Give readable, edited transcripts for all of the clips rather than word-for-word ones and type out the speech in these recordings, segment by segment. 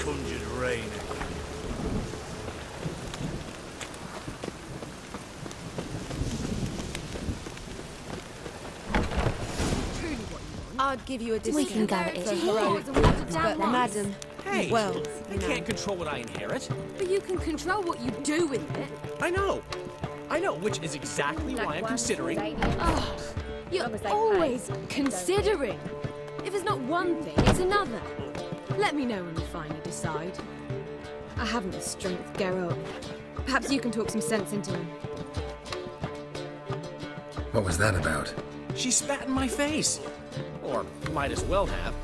conjured rain. I'd give you a discount. We can go it. But madam, Hey, well, I can't control what I inherit. But you can control what you do with it. I know, which is exactly why I'm considering. Oh, you're always considering. If it's not one thing, it's another. Let me know when you finally decide. I haven't the strength, Geralt. Perhaps you can talk some sense into him. What was that about? She spat in my face. Or might as well have.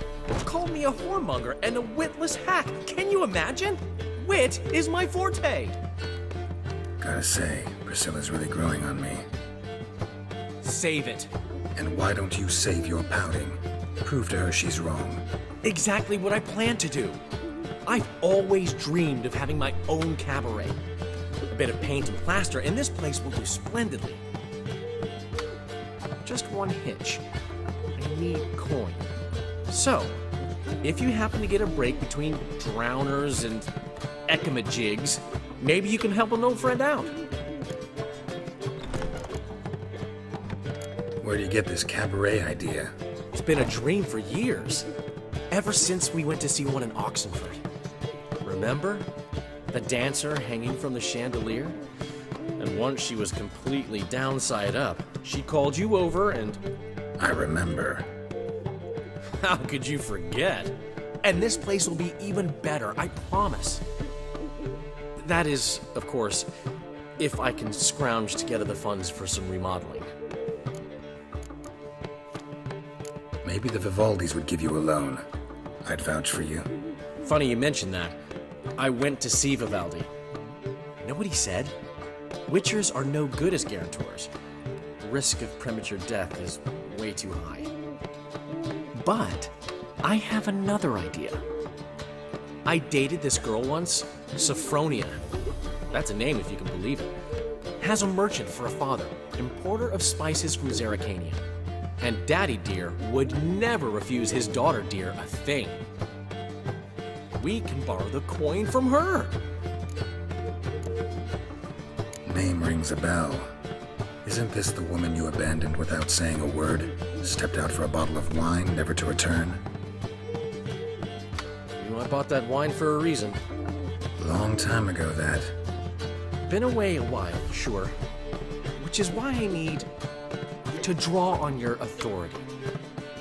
Called me a whoremonger and a witless hack. Can you imagine? Wit is my forte. Gotta say, Priscilla's really growing on me. Save it. And why don't you save your pouting? Prove to her she's wrong. Exactly what I plan to do. I've always dreamed of having my own cabaret. A bit of paint and plaster, and this place will do splendidly. Just one hitch. I need coin. So, if you happen to get a break between drowners and ecamajigs, maybe you can help an old friend out. Where do you get this cabaret idea? It's been a dream for years. Ever since we went to see one in Oxenford. Remember? The dancer hanging from the chandelier? And once she was completely downside up, she called you over and... I remember. How could you forget? And this place will be even better, I promise. That is, of course, if I can scrounge together the funds for some remodeling. Maybe the Vivaldis would give you a loan. I'd vouch for you. Funny you mention that. I went to see Vivaldi. Know what he said? Witchers are no good as guarantors. The risk of premature death is way too high. But I have another idea. I dated this girl once, Sophronia. That's a name if you can believe it. Has a merchant for a father, importer of spices from Zerrikania. And Daddy Dear would never refuse his daughter Dear a thing. We can borrow the coin from her. Name rings a bell. Isn't this the woman you abandoned without saying a word? Stepped out for a bottle of wine, never to return? You know, I bought that wine for a reason. Long time ago, that. Been away a while, sure. Which is why I need to draw on your authority.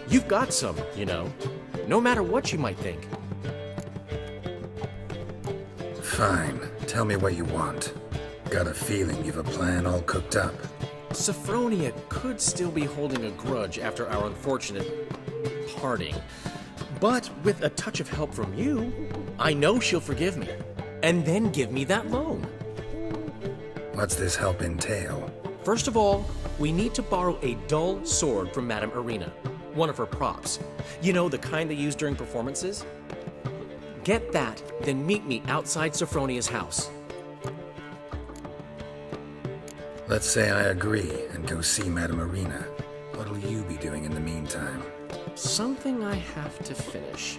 You've got some, you know, no matter what you might think. Fine. Tell me what you want. Got a feeling you've a plan all cooked up. Sophronia could still be holding a grudge after our unfortunate parting. But with a touch of help from you, I know she'll forgive me. And then give me that loan. What's this help entail? First of all, we need to borrow a dull sword from Madame Irina, one of her props. You know, the kind they use during performances? Get that, then meet me outside Sophronia's house. Let's say I agree and go see Madame Irina. What'll you be doing in the meantime? Something I have to finish.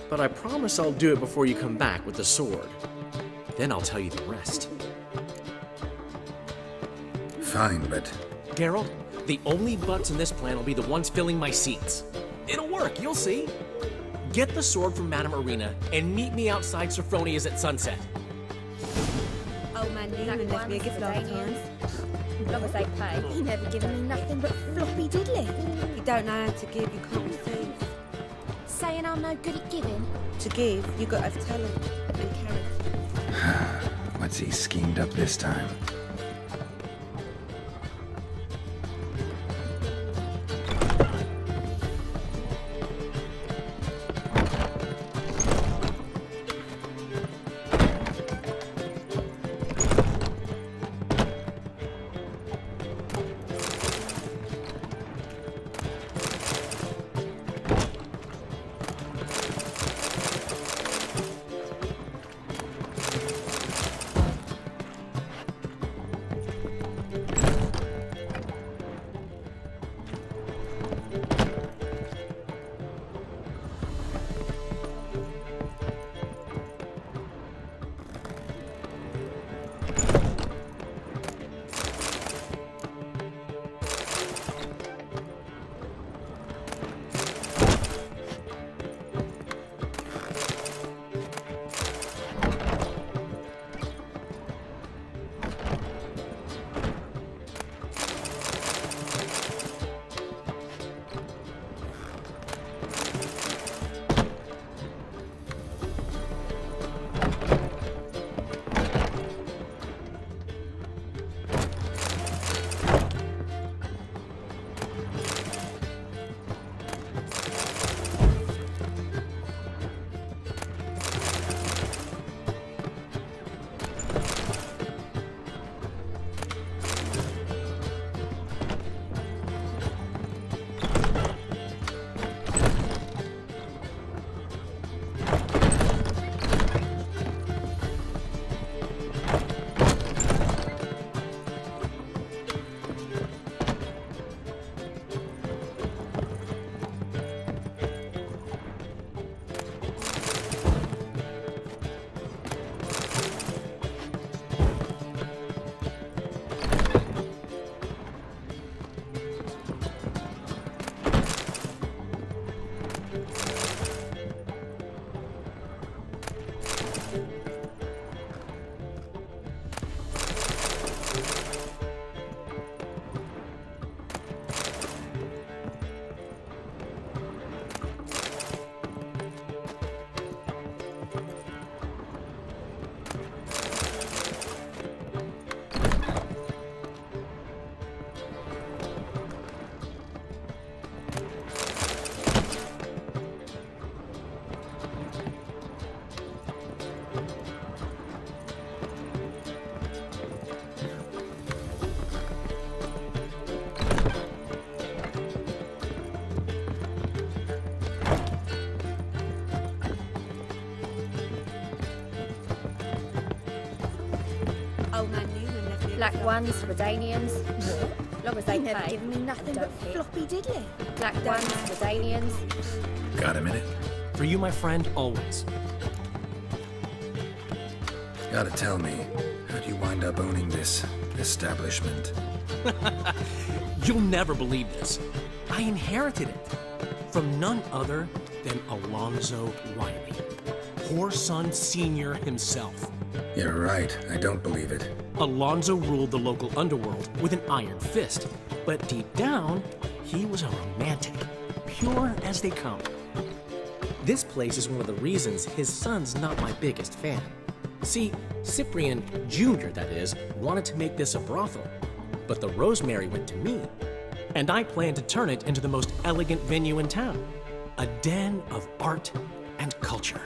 But I promise I'll do it before you come back with the sword. Then I'll tell you the rest. Fine, but... Geralt, the only butts in this plan will be the ones filling my seats. It'll work, you'll see. Get the sword from Madame Irina and meet me outside Sophronia's at sunset. Old man Newman left me a gift last time. Long as they pay, he never given me nothing but floppy diddly. You don't know how to give, you can't receive. Saying I'm no good at giving? To give, you got to have talent and character. What's he schemed up this time? Old man Newman left me a Black good ones, Redanians. Long as they He never pay. given me nothing Don't but hit. floppy diddly. Black ones, Redanians. Got a minute? For you, my friend, always. Gotta tell me, how'd you wind up owning this establishment? You'll never believe this. I inherited it from none other than Alonzo Riley, Whoreson Sr. himself. You're right, I don't believe it. Alonzo ruled the local underworld with an iron fist, but deep down, he was a romantic, pure as they come. This place is one of the reasons his son's not my biggest fan. See, Cyprian Jr., that is, wanted to make this a brothel, but the Rosemary went to me, and I planned to turn it into the most elegant venue in town, a den of art and culture.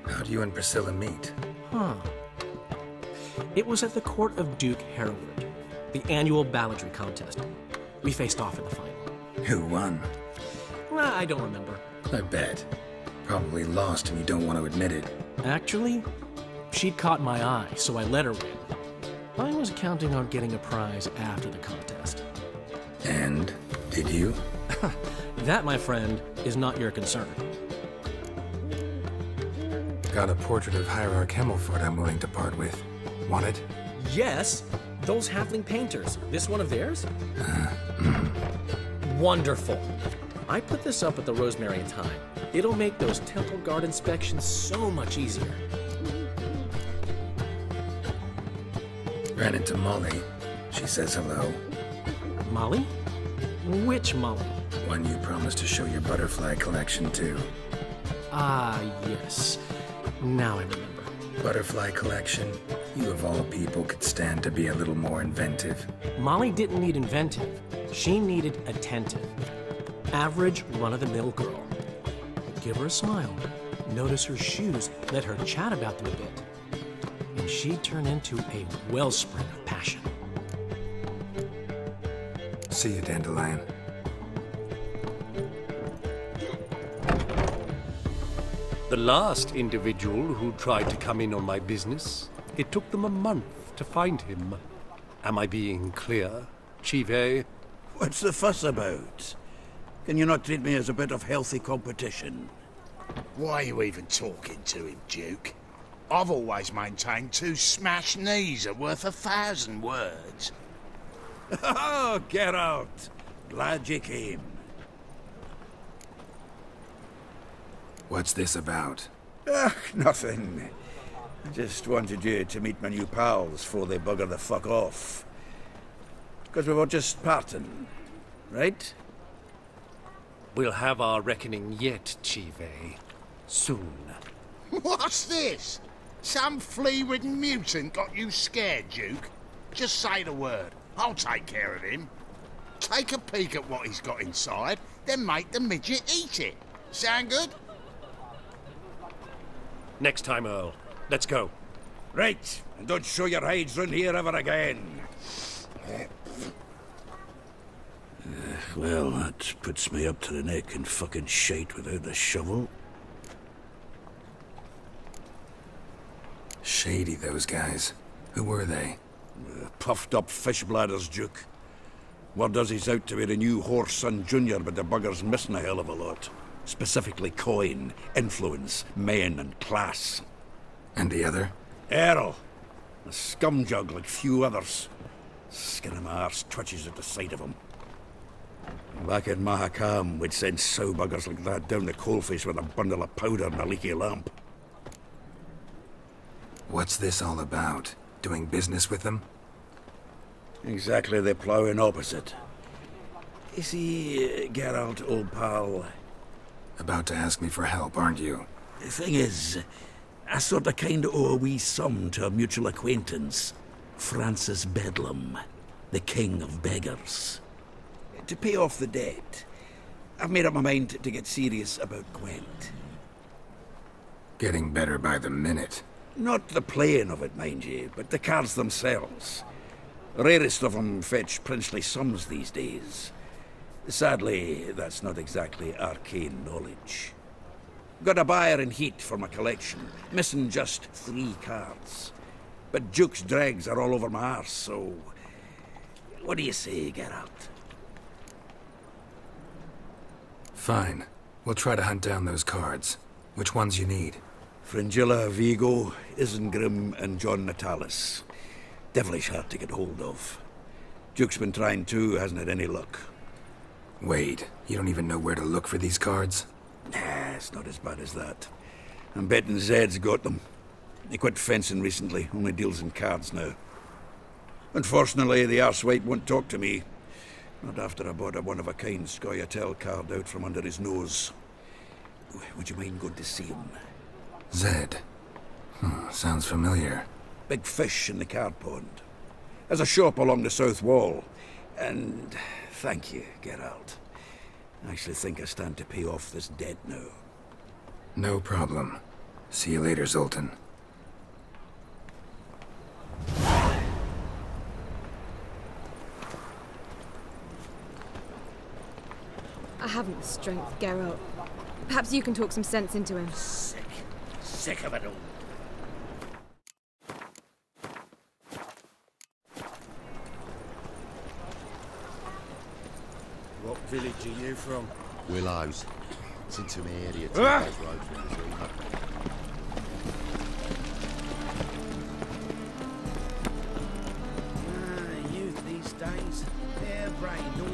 How'd you and Priscilla meet? It was at the court of Duke Hereward, the annual balladry contest. We faced off in the final. Who won? I don't remember. I bet. Probably lost and you don't want to admit it. Actually, she'd caught my eye, so I let her win. I was counting on getting a prize after the contest. And? Did you? That, my friend, is not your concern. Got a portrait of Hierarch Himmelford I'm willing to part with. Want it? Yes, those halfling painters. This one of theirs? Wonderful. I put this up at the Rosemary in time. It'll make those temple guard inspections so much easier. Ran into Molly. She says hello. Molly? Which Molly? One you promised to show your butterfly collection to. Ah, yes. Now I remember. Butterfly collection? You of all people could stand to be a little more inventive. Molly didn't need inventive. She needed attentive. Average, run-of-the-mill girl. Give her a smile. Notice her shoes. Let her chat about them a bit. And she'd turn into a wellspring of passion. See you, Dandelion. The last individual who tried to come in on my business, it took them a month to find him. Am I being clear, Chive? What's the fuss about? Can you not treat me as a bit of healthy competition? Why are you even talking to him, Duke? I've always maintained 2 smashed knees are worth 1,000 words. Oh, get out! Glad you came. What's this about? Nothing. I just wanted you to meet my new pals before they bugger the fuck off. Because we were just parting, right? We'll have our reckoning yet, Chive. Soon. What's this? Some flea-ridden mutant got you scared, Duke? Just say the word. I'll take care of him. Take a peek at what he's got inside, then make the midget eat it. Sound good? Next time, Earl. Let's go. Right, and don't show your hides round here ever again. Well, that puts me up to the neck in fucking shite without the shovel. Shady, those guys. Who were they? Puffed up fish bladders, Duke. Word does he's out to be the new Whoreson Jr., but the bugger's missing a hell of a lot. Specifically coin, influence, men, and class. And the other? Earl. A scumjug like few others. Skin of my arse twitches at the sight of him. Back in Mahakam, we'd send sow buggers like that down the coalface with a bundle of powder and a leaky lamp. What's this all about? Doing business with them? Exactly the ploughing opposite. You see, Geralt, old pal... About to ask me for help, aren't you? The thing is, I sorta kinda owe a wee sum to a mutual acquaintance. Francis Bedlam, the king of beggars. To pay off the debt, I've made up my mind to get serious about Gwent. Getting better by the minute. Not the playing of it, mind you, but the cards themselves. The rarest of them fetch princely sums these days. Sadly, that's not exactly arcane knowledge. Got a buyer in heat for my collection, missing just 3 cards. But Duke's dregs are all over my arse, so... What do you say, Geralt? Fine. We'll try to hunt down those cards. Which ones you need? Fringilla, Vigo, Isengrim, and John Natalis. Devilish hard to get hold of. Duke's been trying too, hasn't had any luck. Wait, you don't even know where to look for these cards? Nah, it's not as bad as that. I'm betting Zed's got them. He quit fencing recently, only deals in cards now. Unfortunately, the arswipe won't talk to me. Not after I bought a one-of-a-kind Scoia'tael card out from under his nose. Would you mind going to see him? Zed. Sounds familiar. Big fish in the card pond. There's a shop along the south wall. And thank you, Geralt. I actually think I stand to pay off this debt now. No problem. See you later, Zoltan. I haven't the strength, Geralt. Perhaps you can talk some sense into him. Sick of it all. What village are you from? Willows. It's into my area. 2 days road from the zoo. Youth these days, they're brained all.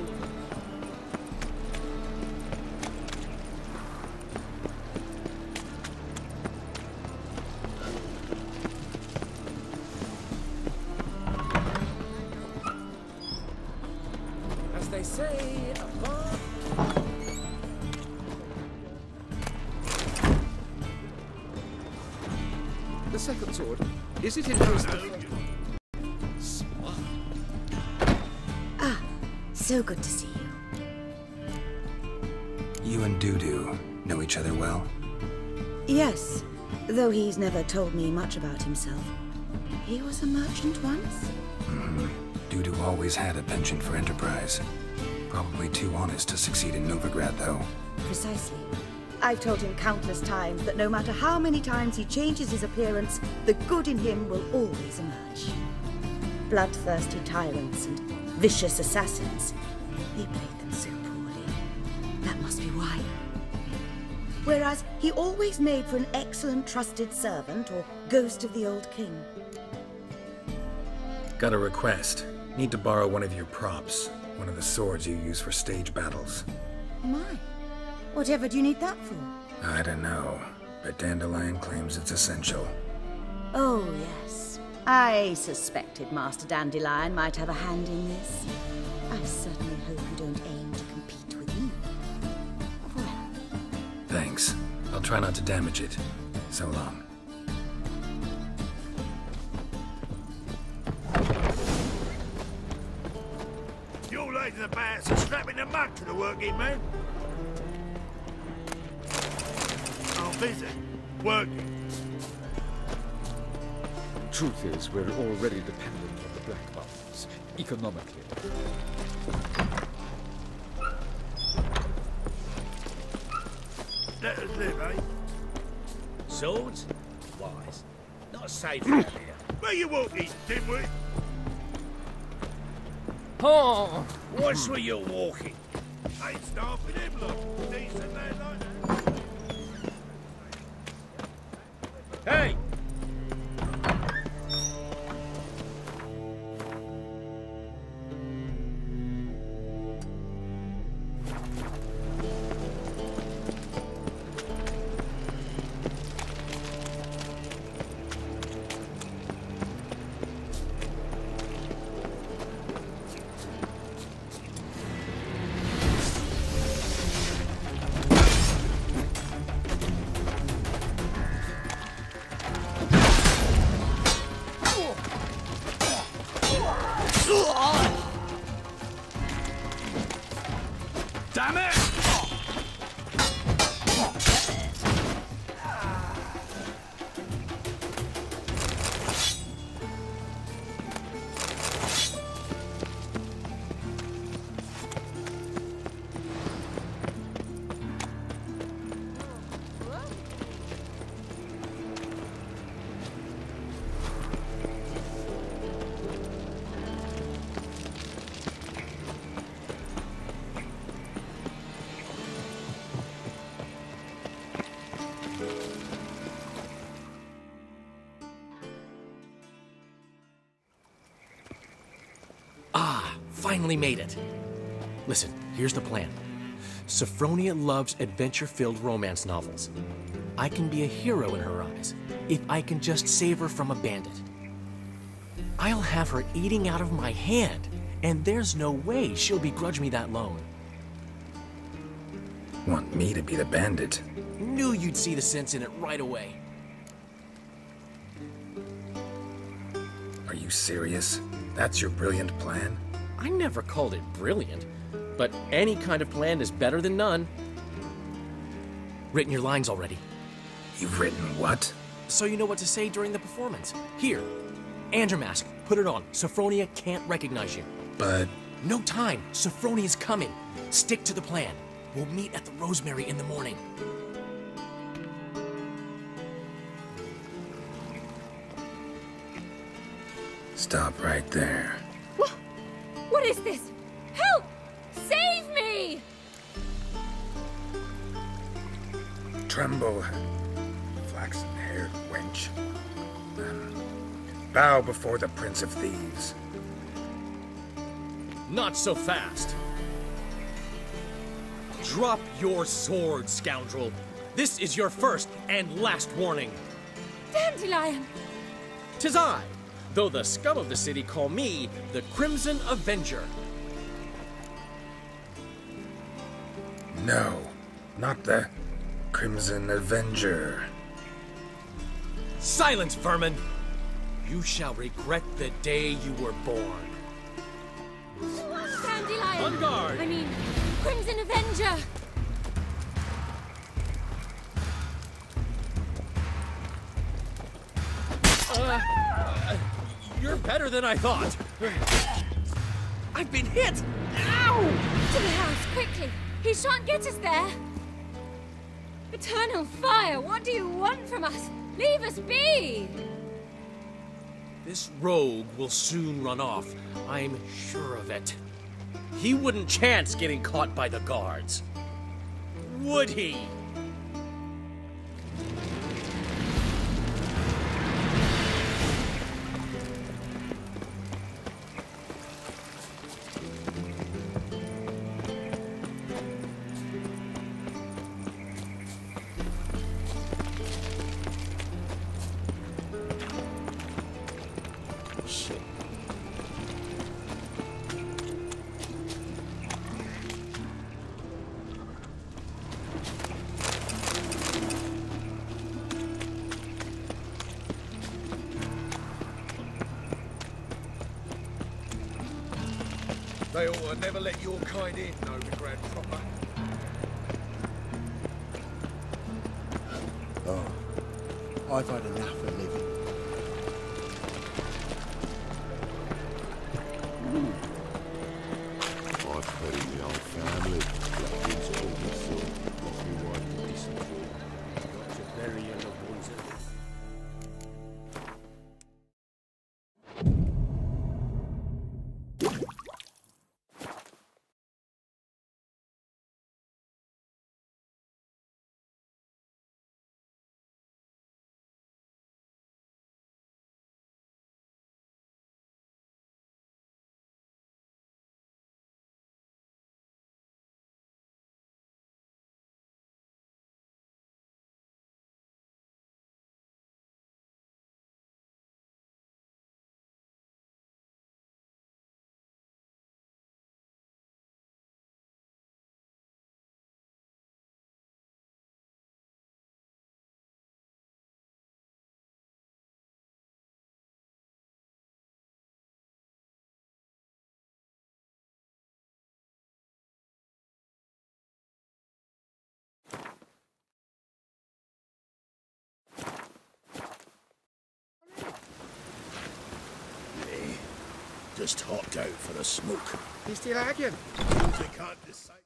As they say, apart. The second sword, is it in haste? So good to see you. You and Dudu know each other well? Yes, though he's never told me much about himself. He was a merchant once? Dudu always had a penchant for enterprise. Probably too honest to succeed in Novigrad, though. Precisely. I've told him countless times that no matter how many times he changes his appearance, the good in him will always emerge. Bloodthirsty tyrants and vicious assassins. He played them so poorly. That must be why. Whereas he always made for an excellent trusted servant or ghost of the old king. Got a request. Need to borrow one of your props. One of the swords you use for stage battles. My. Whatever do you need that for? I don't know, but Dandelion claims it's essential. Oh, yes. I suspected Master Dandelion might have a hand in this. I certainly hope you don't aim to compete with me. Well. Thanks. I'll try not to damage it. So long. You're lazy about strapping the mug to the working man. I'm busy. Working. Truth is, we're already dependent on the Black Mountains, economically. Let us live, eh? Swords? Wise. Not safe out here. Where you walking, dimwit? Oh! Watch where you're walking. Ain't stopping him, look. Decent man like that. Hey! finally made it. Listen, here's the plan. Sophronia loves adventure-filled romance novels. I can be a hero in her eyes if I can just save her from a bandit. I'll have her eating out of my hand, and there's no way she'll begrudge me that loan. Want me to be the bandit? Knew you'd see the sense in it right away. Are you serious? That's your brilliant plan? I never called it brilliant, but any kind of plan is better than none. Written your lines already. You've written what? So you know what to say during the performance. Here, and your mask. Put it on. Sophronia can't recognize you. But... No time. Sophronia's coming. Stick to the plan. We'll meet at the Rosemary in the morning. Stop right there. What is this? Help! Save me! Tremble, flaxen-haired wench. Bow before the Prince of Thieves. Not so fast. Drop your sword, scoundrel. This is your first and last warning. Dandelion! 'Tis I, though the scum of the city call me the Crimson Avenger. No, not the Crimson Avenger. Silence, vermin! You shall regret the day you were born. Dandelion! On guard! I mean, Crimson Avenger! You're better than I thought. I've been hit! Ow! To the house, quickly! He shan't get us there! Eternal fire, what do you want from us? Leave us be! This rogue will soon run off. I'm sure of it. He wouldn't chance getting caught by the guards. Would he? They ought to never let your kind in, no, the Grand Proper. Oh, I've had enough of living. I've heard in the old family, Blackwood's oldest son, got me wife to decent food. Got to bury your loved ones in it. Just hopped out for a smoke. He's still arguing. They can't decide.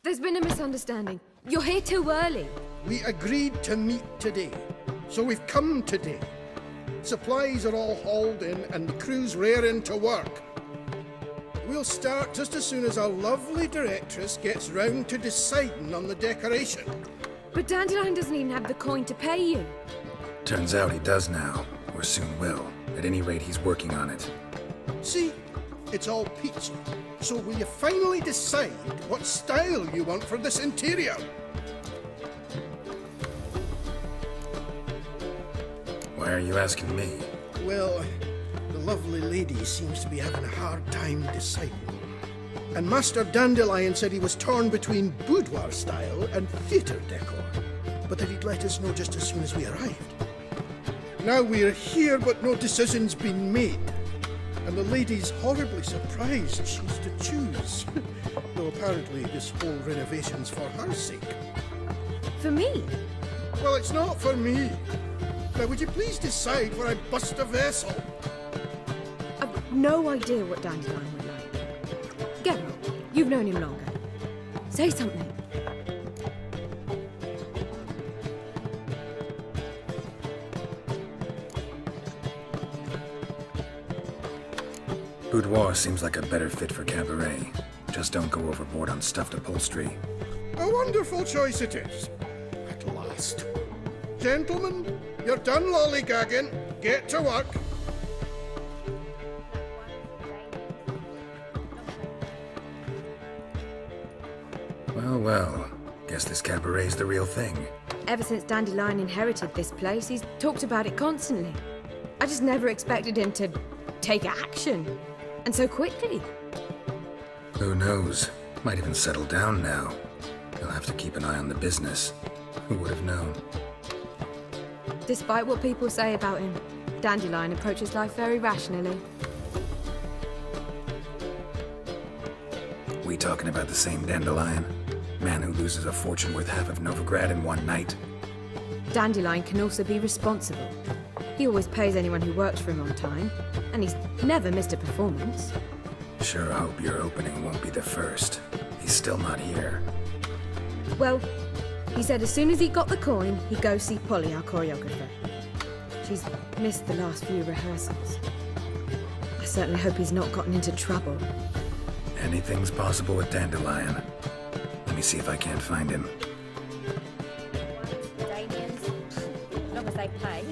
There's been a misunderstanding. You're here too early. We agreed to meet today, so we've come today. Supplies are all hauled in and the crew's raring to work. We'll start just as soon as our lovely directress gets round to deciding on the decoration. But Dandelion doesn't even have the coin to pay you. Turns out he does now, or soon will. At any rate, he's working on it. See, It's all peachy. So will you finally decide what style you want for this interior? Why are you asking me? Well, the lovely lady seems to be having a hard time deciding. And Master Dandelion said he was torn between boudoir style and theatre decor, but that he'd let us know just as soon as we arrived. Now we're here, but no decision's been made. And the lady's horribly surprised she's to choose. Though apparently this whole renovation's for her sake. For me? Well, it's not for me. Now, would you please decide where I bust a vessel? I've no idea what Dandelion would like. Geralt, you've known him longer. Say something. Boudoir seems like a better fit for cabaret. Just don't go overboard on stuffed upholstery. A wonderful choice it is. At last. Gentlemen, you're done lollygagging. Get to work. Well. Guess this cabaret's the real thing. Ever since Dandelion inherited this place, he's talked about it constantly. I just never expected him to take action. And so quickly. Who knows? Might even settle down now. He'll have to keep an eye on the business. Who would have known? Despite what people say about him, Dandelion approaches life very rationally. We talking about the same Dandelion? Man who loses a fortune worth half of Novigrad in one night? Dandelion can also be responsible. He always pays anyone who works for him on time, and he's never missed a performance. Sure hope your opening won't be the first. He's still not here. Well, he said as soon as he got the coin, he'd go see Polly, our choreographer. She's missed the last few rehearsals. I certainly hope he's not gotten into trouble. Anything's possible with Dandelion. Let me see if I can't find him. As long as they pay.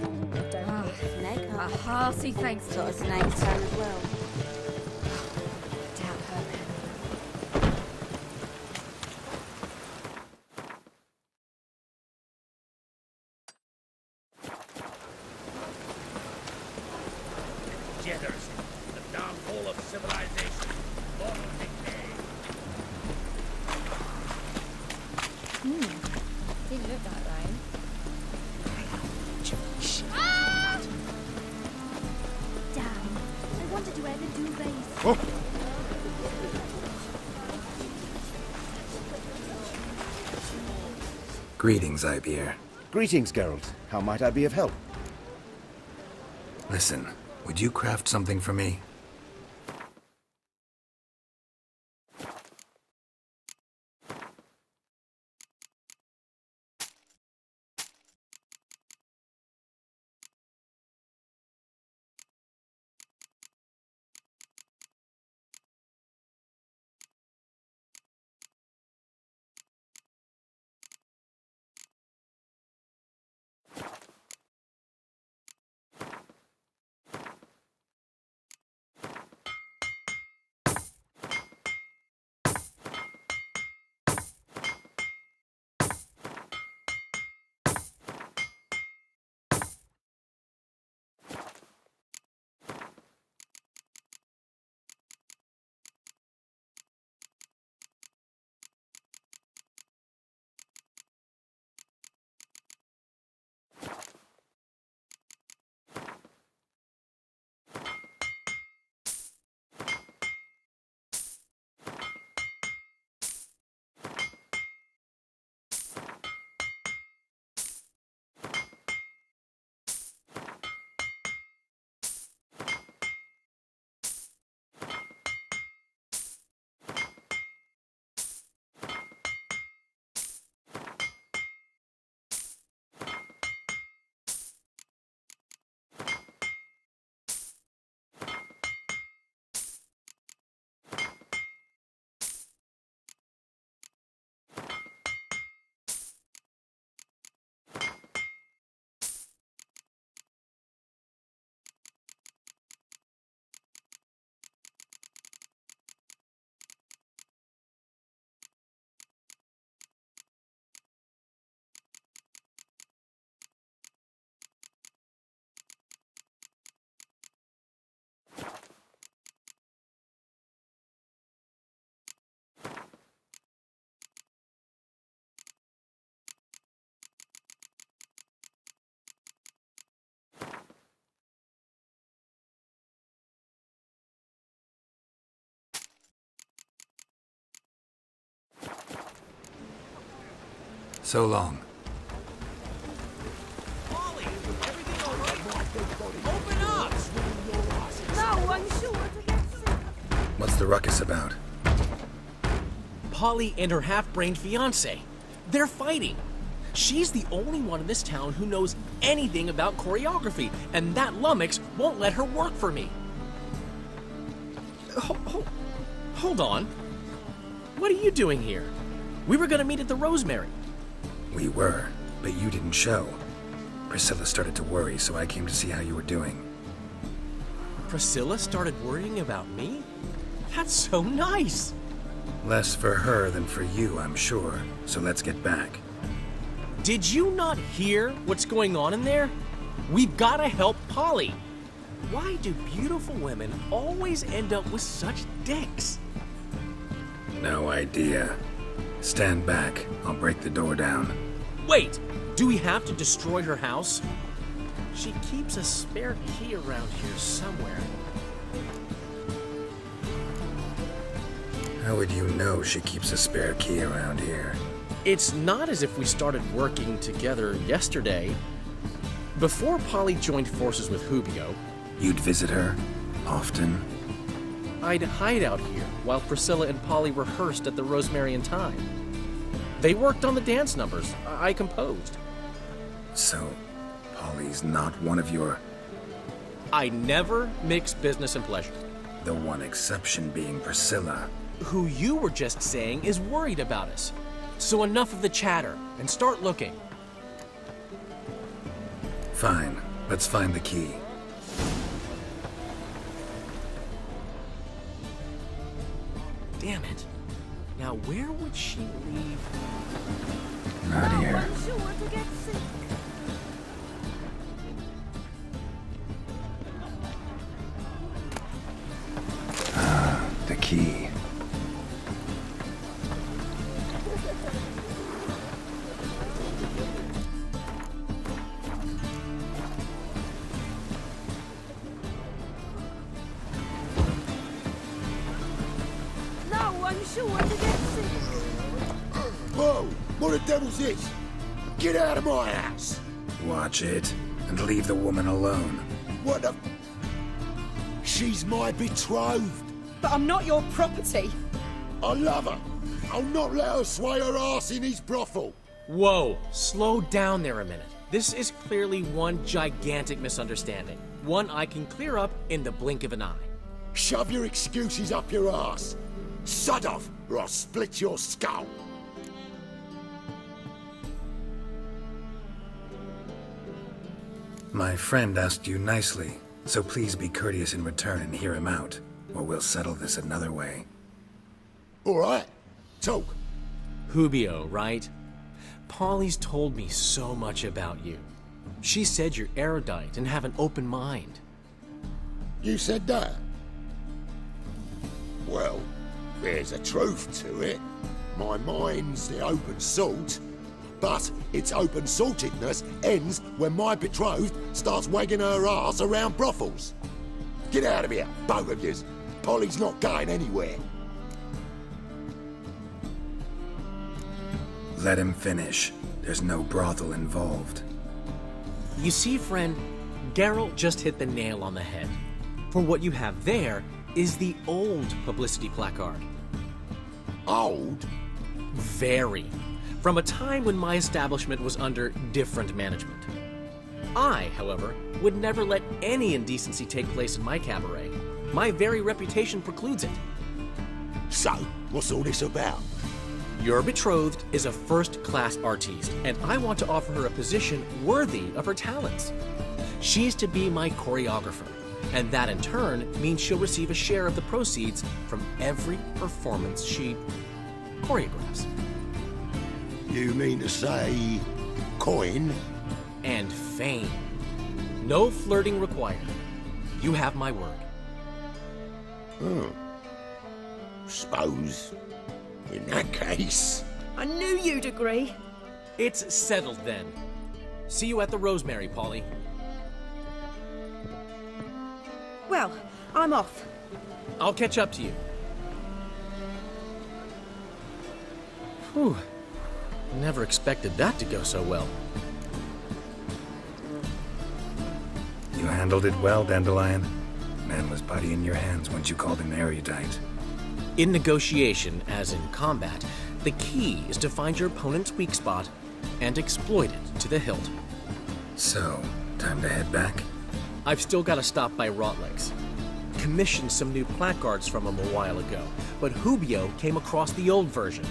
Don't snake. A hearty thanks to got a us. snake tail as well. Doubt her then. Jitters, the downfall of civilization, moral decay. Didn't look that way. Damn. I wanted to wear the duvets. Oh! Greetings, Ibeer. Greetings, Geralt. How might I be of help? Listen, would you craft something for me? So long. Polly, everything all right? Open up! No, I'm sure to get sick. What's the ruckus about? Polly and her half-brained fiancé. They're fighting. She's the only one in this town who knows anything about choreography, and that lummox won't let her work for me. Hold on. What are you doing here? We were gonna meet at the Rosemary. We were, but you didn't show. Priscilla started to worry, so I came to see how you were doing. Priscilla started worrying about me? That's so nice. Less for her than for you, I'm sure. So let's get back. Did you not hear what's going on in there? We've gotta help Polly. Why do beautiful women always end up with such dicks? No idea. Stand back. I'll break the door down. Wait! Do we have to destroy her house? She keeps a spare key around here somewhere. How would you know she keeps a spare key around here? It's not as if we started working together yesterday. Before Polly joined forces with Hubio, You'd visit her? Often? I'd hide out here while Priscilla and Polly rehearsed at the Rosemary in Time. They worked on the dance numbers I composed. So, Polly's not one of your... I never mix business and pleasure. The one exception being Priscilla. Who you were just saying is worried about us. So enough of the chatter, and start looking. Fine. Let's find the key. Damn it. Now where would she leave? Not here. I'm sure to get sick. Ah, the key. No, I'm sure to get sick. Whoa! What the devil's this? Get out of my house! Watch it, and leave the woman alone. What the... She's my betrothed. But I'm not your property. I love her. I'll not let her sway her ass in his brothel. Whoa, slow down there a minute. This is clearly one gigantic misunderstanding. One I can clear up in the blink of an eye. Shove your excuses up your ass. Sod off, or I'll split your skull. My friend asked you nicely, so please be courteous in return and hear him out, or we'll settle this another way. All right, talk. Hubio, right? Polly's told me so much about you. She said you're erudite and have an open mind. You said that? Well, there's a truth to it. My mind's the open salt, but its open saltedness ends when my betrothed starts wagging her ass around brothels. Get out of here, both of yous. Polly's not going anywhere. Let him finish. There's no brothel involved. You see, friend, Geralt just hit the nail on the head. For what you have there is the old publicity placard. Old? Very. From a time when my establishment was under different management. I, however, would never let any indecency take place in my cabaret. My very reputation precludes it. So, what's all this about? Your betrothed is a first-class artiste, and I want to offer her a position worthy of her talents. She's to be my choreographer, and that in turn means she'll receive a share of the proceeds from every performance she choreographs. You mean to say... coin? And fame. No flirting required. You have my word. Suppose... in that case... I knew you'd agree. It's settled then. See you at the Rosemary, Polly. Well, I'm off. I'll catch up to you. Whew. Never expected that to go so well. You handled it well, Dandelion. Man was putty in your hands once you called him erudite. In negotiation, as in combat, the key is to find your opponent's weak spot and exploit it to the hilt. So, time to head back? I've still got to stop by Rotlick's. Commissioned some new placards from him a while ago, but Hubio came across the old version.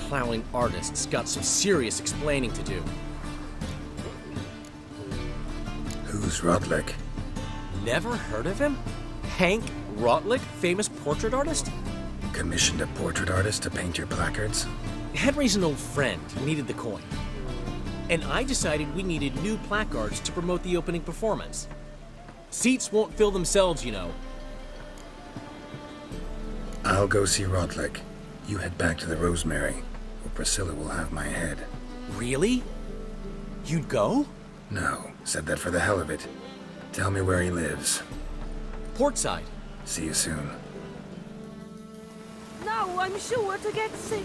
Plowing artists got some serious explaining to do. Who's Rotlick? Never heard of him? Hank Rotlick, famous portrait artist? Commissioned a portrait artist to paint your placards? Henry's an old friend, needed the coin. And I decided we needed new placards to promote the opening performance. Seats won't fill themselves, you know. I'll go see Rotlick. You head back to the Rosemary, where Priscilla will have my head. Really? You'd go? No, said that for the hell of it. Tell me where he lives. Portside. See you soon. No, I'm sure to get sick.